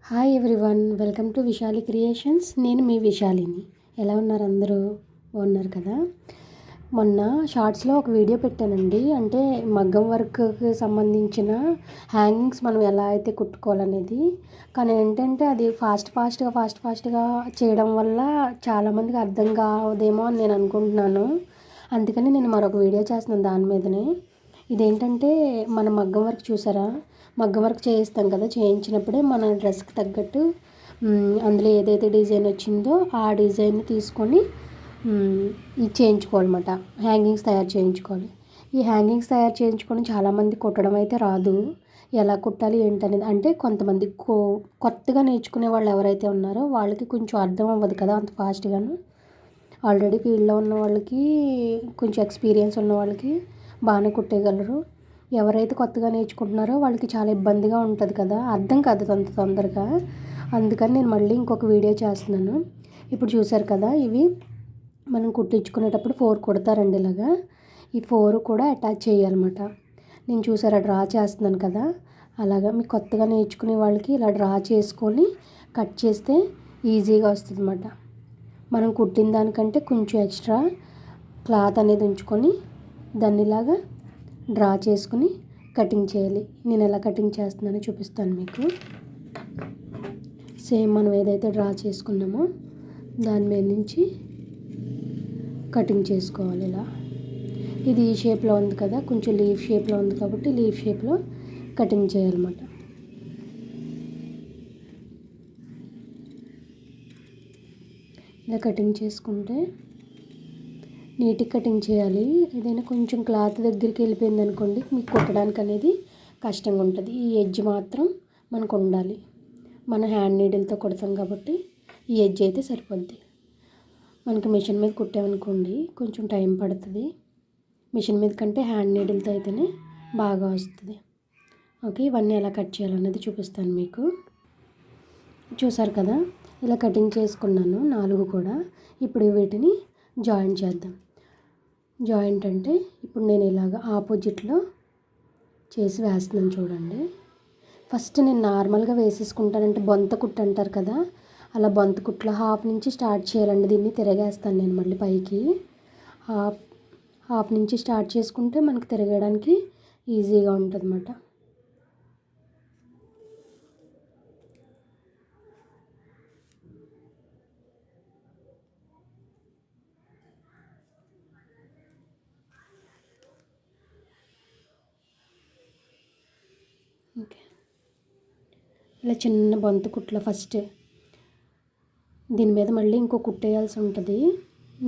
Hi everyone, welcome to Vishali creations. నేను మీ విశాలిని. ఎలా ఉన్నారు అందరూ? బాగున్నారు కదా? మొన్న షార్ట్స్లో ఒక వీడియో పెట్టానండి. అంటే మగ్గం వర్క్కి సంబంధించిన హ్యాంగింగ్స్ మనం ఎలా అయితే కుట్టుకోవాలనేది. కానీ ఏంటంటే అది ఫాస్ట్గా చేయడం వల్ల చాలామందికి అర్థం కావదేమో అని నేను అనుకుంటున్నాను. అందుకని నేను మరొక వీడియో చేస్తున్నాను దాని మీదనే. ఇదేంటంటే మన మగ్గం వర్క్ చూసారా? మగ్గం వర్క్ చేయిస్తాం కదా, చేయించినప్పుడే మన డ్రెస్కి తగ్గట్టు అందులో ఏదైతే డిజైన్ వచ్చిందో ఆ డిజైన్ తీసుకొని ఇది చేయించుకోవాలన్నమాట. హ్యాంగింగ్స్ తయారు చేయించుకోవాలి. ఈ హ్యాంగింగ్స్ తయారు చేయించుకొని చాలామంది కుట్టడం అయితే రాదు. ఎలా కుట్టాలి ఏంటనేది అంటే కొంతమంది కొత్తగా నేర్చుకునే వాళ్ళు ఎవరైతే ఉన్నారో వాళ్ళకి కొంచెం అర్థం అవ్వదు కదా అంత ఫాస్ట్గాను. ఆల్రెడీ ఫీల్డ్లో ఉన్న వాళ్ళకి, కొంచెం ఎక్స్పీరియన్స్ ఉన్న వాళ్ళకి బాగానే కుట్టేయగలరు. ఎవరైతే కొత్తగా నేర్చుకుంటున్నారో వాళ్ళకి చాలా ఇబ్బందిగా ఉంటుంది కదా, అర్థం కాదు అంత తొందరగా. అందుకని నేను మళ్ళీ ఇంకొక వీడియో చేస్తున్నాను. ఇప్పుడు చూసారు కదా, ఇవి మనం కుట్టించుకునేటప్పుడు 4 కుడతారండి ఇలాగా. ఈ 4 కూడా అటాచ్ చేయాలన్నమాట. నేను చూసారా డ్రా చేస్తున్నాను కదా, అలాగా మీకు కొత్తగా నేర్చుకునే వాళ్ళకి ఇలా డ్రా చేసుకొని కట్ చేస్తే ఈజీగా వస్తుంది అన్నమాట. మనం కుట్టిన దానికంటే కొంచెం ఎక్స్ట్రా క్లాత్ అనేది ఉంచుకొని దాన్ని ఇలాగా డ్రా చేసుకుని కటింగ్ చేయాలి. నేను ఎలా కటింగ్ చేస్తున్నానో చూపిస్తాను మీకు. సేమ్ మనం ఏదైతే డ్రా చేసుకున్నామో దాని మీద నుంచి కటింగ్ చేసుకోవాలి. ఇలా ఇది ఈ షేప్లో ఉంది కదా, కొంచెం లీఫ్ షేప్లో ఉంది కాబట్టి లీఫ్ షేప్లో కటింగ్ చేయాలన్నమాట. ఇలా కటింగ్ చేసుకుంటే నీట్గా కటింగ్ చేయాలి. ఏదైనా కొంచెం క్లాత్ దగ్గరికి వెళ్ళిపోయింది అనుకోండి, మీకు కుట్టడానికి అనేది కష్టంగా ఉంటుంది. ఈ ఎడ్జ్ మాత్రం మనకు ఉండాలి. మన హ్యాండ్ నీడిల్తో కుడతాం కాబట్టి ఈ ఎడ్జ్ అయితే సరిపోద్ది. మనకి మిషన్ మీద కుట్టామనుకోండి కొంచెం టైం పడుతుంది. మిషన్ మీద కంటే హ్యాండ్ నీడిల్తో అయితేనే బాగా వస్తుంది. ఓకే, ఇవన్నీ ఎలా కట్ చేయాలన్నది చూపిస్తాను మీకు. చూసారు కదా, ఇలా కటింగ్ చేసుకున్నాను 4 కూడా. ఇప్పుడు వీటిని జాయింట్ చేద్దాం. జాయింట్ అంటే ఇప్పుడు నేను ఇలాగ ఆపోజిట్లో చేసి వేస్తున్నాను చూడండి. ఫస్ట్ నేను నార్మల్గా వేసేసుకుంటానంటే బొంత కుట్టు అంటారు కదా, అలా బొంత కుట్లో హాఫ్ నుంచి స్టార్ట్ చేయాలండి. దీన్ని తిరగేస్తాను నేను మళ్ళీ పైకి. హాఫ్ నుంచి స్టార్ట్ చేసుకుంటే మనకు తిరగడానికి ఈజీగా ఉంటుంది అన్నమాట. ఓకే, ఇలా చిన్న బొంత కుట్లో ఫస్ట్ దీని మీద మళ్ళీ ఇంకో కుట్టేయాల్సి ఉంటుంది.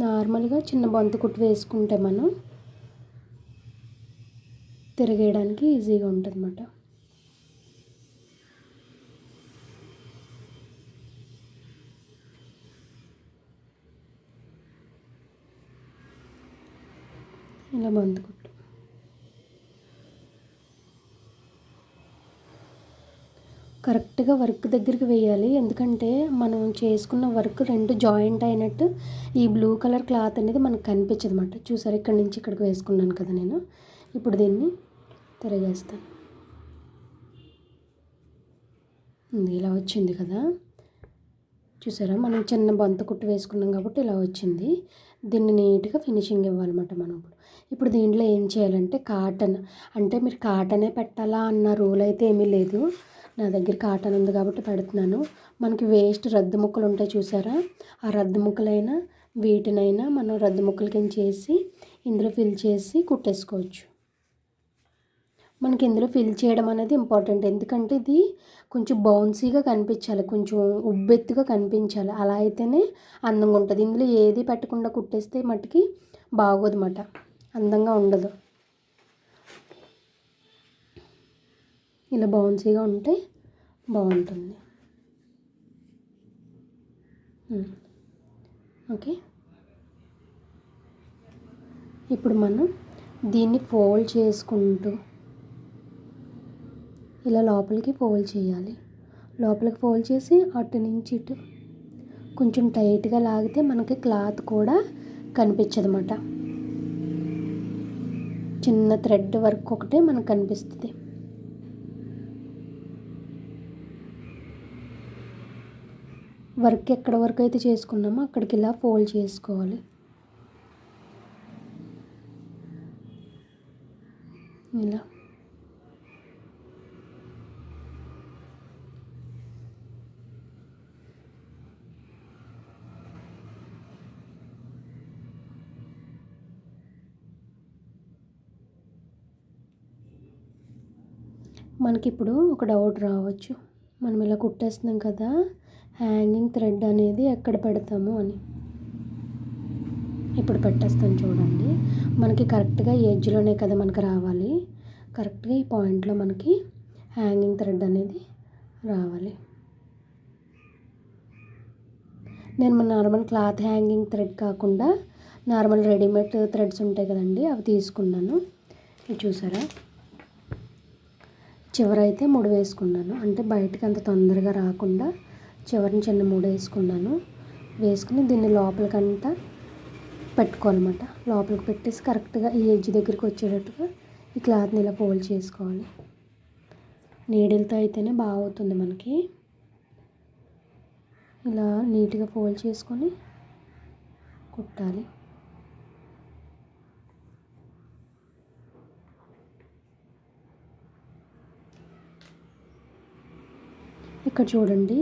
నార్మల్గా చిన్న బొంత కుట్టు వేసుకుంటే మనం తిరగేయడానికి ఈజీగా ఉంటుంది అన్నమాట. ఇలా బొంత కుట్టు కరెక్ట్గా వర్క్ దగ్గరికి వేయాలి. ఎందుకంటే మనం చేసుకున్న వర్క్ 2 జాయింట్ అయినట్టు ఈ బ్లూ కలర్ క్లాత్ అనేది మనకు కనిపించదు అన్నమాట. చూసారు, ఇక్కడి నుంచి ఇక్కడికి వేసుకున్నాను కదా నేను. ఇప్పుడు దీన్ని తిరగేస్తాను. ఇలా వచ్చింది కదా, చూసారా, మనం చిన్న బొంత కుట్టు వేసుకున్నాం కాబట్టి ఇలా వచ్చింది. దీన్ని నీట్గా ఫినిషింగ్ ఇవ్వాలన్నమాట మనం. ఇప్పుడు దీంట్లో ఏం చేయాలంటే కాటన్, అంటే మీరు కాటనే పెట్టాలా అన్న రూల్ అయితే ఏమీ లేదు. నా దగ్గర కాటన్ ఉంది కాబట్టి పెడుతున్నాను. మనకి వేస్ట్ రద్దు ముక్కలు ఉంటాయి చూసారా, ఆ రద్దు ముక్కలైనా వీటినైనా మనం రద్దు ముక్కల కింద చేసి ఇందులో ఫిల్ చేసి కుట్టేసుకోవచ్చు. మనకి ఇందులో ఫిల్ చేయడం అనేది ఇంపార్టెంట్. ఎందుకంటే ఇది కొంచెం బౌన్సీగా కనిపించాలి, కొంచెం ఉబ్బెత్తుగా కనిపించాలి. అలా అయితేనే అందంగా ఉంటుంది. ఇందులో ఏది పెట్టకుండా కుట్టేస్తే మట్టుకి బాగోదు అన్నమాట, అందంగా ఉండదు. ఇలా బౌన్సీగా ఉంటే బాగుంటుంది. ఓకే, ఇప్పుడు మనం దీన్ని ఫోల్డ్ చేసుకుంటూ ఇలా లోపలికి ఫోల్డ్ చేయాలి. లోపలికి ఫోల్డ్ చేసి అటు నుంచి ఇటు కొంచెం టైట్గా లాగితే మనకి క్లాత్ కూడా కనిపించదు అన్నమాట. చిన్న థ్రెడ్ వర్క్ ఒకటే మనకు కనిపిస్తుంది. వర్క్ ఎక్కడ వరకు అయితే చేసుకున్నామో అక్కడికి ఇలా ఫోల్డ్ చేసుకోవాలి. ఇలా మనకిప్పుడు ఒక డౌట్ రావచ్చు, మనం ఇలా కుట్టేస్తున్నాం కదా, హ్యాంగింగ్ థ్రెడ్ అనేది ఎక్కడ పెడతాము అని. ఇప్పుడు పెట్టేస్తాను చూడండి. మనకి కరెక్ట్గా ఈ ఎడ్జ్లోనే కదా మనకు రావాలి. కరెక్ట్గా ఈ పాయింట్లో మనకి హ్యాంగింగ్ థ్రెడ్ అనేది రావాలి. నేను నార్మల్ క్లాత్ హ్యాంగింగ్ థ్రెడ్ కాకుండా నార్మల్ రెడీమేడ్ థ్రెడ్స్ ఉంటాయి కదండి, అవి తీసుకున్నాను. ఇది చూసారా, చివరైతే 3 వేసుకున్నాను. అంటే బయటకు అంత తొందరగా రాకుండా చివరిని చిన్న 3 వేసుకున్నాను. వేసుకుని దీన్ని లోపలికంతా పెట్టుకోవాలన్నమాట. లోపలికి పెట్టేసి కరెక్ట్గా ఈ ఎడ్జ్ దగ్గరికి వచ్చేటట్టుగా ఈ క్లాత్ని ఇలా ఫోల్డ్ చేసుకోవాలి. నీడిల్తో అయితేనే బాగా అవుతుంది మనకి. ఇలా నీట్గా ఫోల్డ్ చేసుకొని కుట్టాలి. ఇక్కడ చూడండి,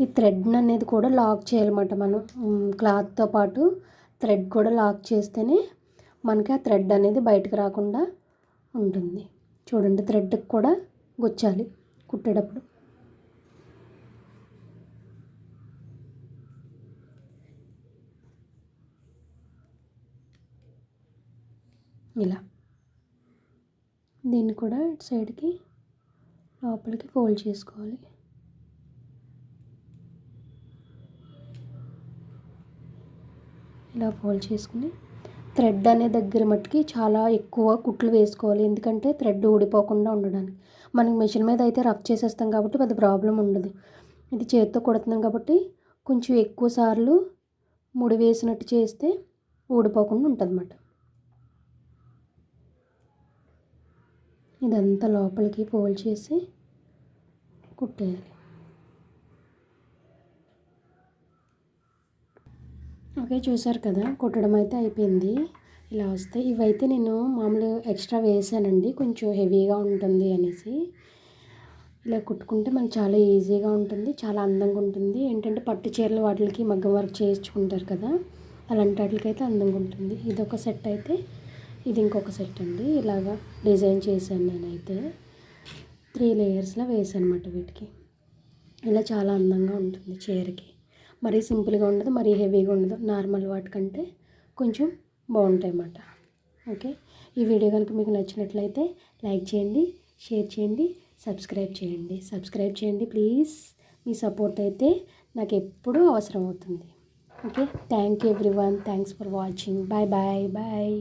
ఈ థ్రెడ్ అనేది కూడా లాక్ చేయాలన్నమాట. మనం క్లాత్తో పాటు థ్రెడ్ కూడా లాక్ చేస్తేనే మనకి ఆ థ్రెడ్ అనేది బయటకు రాకుండా ఉంటుంది. చూడండి, థ్రెడ్కి కూడా గుచ్చాలి కుట్టేటప్పుడు. ఇలా దీన్ని కూడా ఇటు సైడ్కి లోపలికి ఫోల్డ్ చేసుకోవాలి. ఇలా ఫోల్డ్ చేసుకుని థ్రెడ్ అనే దగ్గర మట్టుకి చాలా ఎక్కువ కుట్లు వేసుకోవాలి. ఎందుకంటే థ్రెడ్ ఊడిపోకుండా ఉండడానికి. మనకి మిషన్ మీద అయితే రఫ్ చేసేస్తాం కాబట్టి పెద్ద ప్రాబ్లం ఉండదు. ఇది చేతితో కుడుతున్నాం కాబట్టి కొంచెం ఎక్కువ సార్లు ముడి వేసినట్టు చేస్తే ఊడిపోకుండా ఉంటుందన్నమాట. ఇదంతా లోపలికి ఫోల్డ్ చేసి కుట్టేయాలి. ఓకే, చూసారు కదా, కుట్టడం అయితే అయిపోయింది. ఇలా వస్తాయి. ఇవైతే నేను మామూలుగా ఎక్స్ట్రా వేసానండి, కొంచెం హెవీగా ఉంటుంది అనేసి. ఇలా కుట్టుకుంటే మనకు చాలా ఈజీగా ఉంటుంది, చాలా అందంగా ఉంటుంది. ఏంటంటే పట్టు చీరలు వాటికి మగ్గం వర్క్ చేయించుకుంటారు కదా, అలాంటి వాటికైతే అందంగా ఉంటుంది. ఇది ఒక సెట్ అయితే ఇది ఇంకొక సెట్ అండి. ఇలాగా డిజైన్ చేశాను నేనైతే. 3 లేయర్స్లో వేసాను అన్నమాట వీటికి. ఇలా చాలా అందంగా ఉంటుంది చీరకి. మరీ సింపుల్గా ఉండదు, మరీ హెవీగా ఉండదు. నార్మల్ వాటికంటే కొంచెం బాగుంటాయి అన్నమాట. ఓకే, ఈ వీడియో కనుక మీకు నచ్చినట్లయితే లైక్ చేయండి, షేర్ చేయండి, సబ్స్క్రైబ్ చేయండి ప్లీజ్. మీ సపోర్ట్ అయితే నాకు ఎప్పుడూ అవసరం అవుతుంది. Okay, thank you everyone. Thanks for watching. Bye bye bye.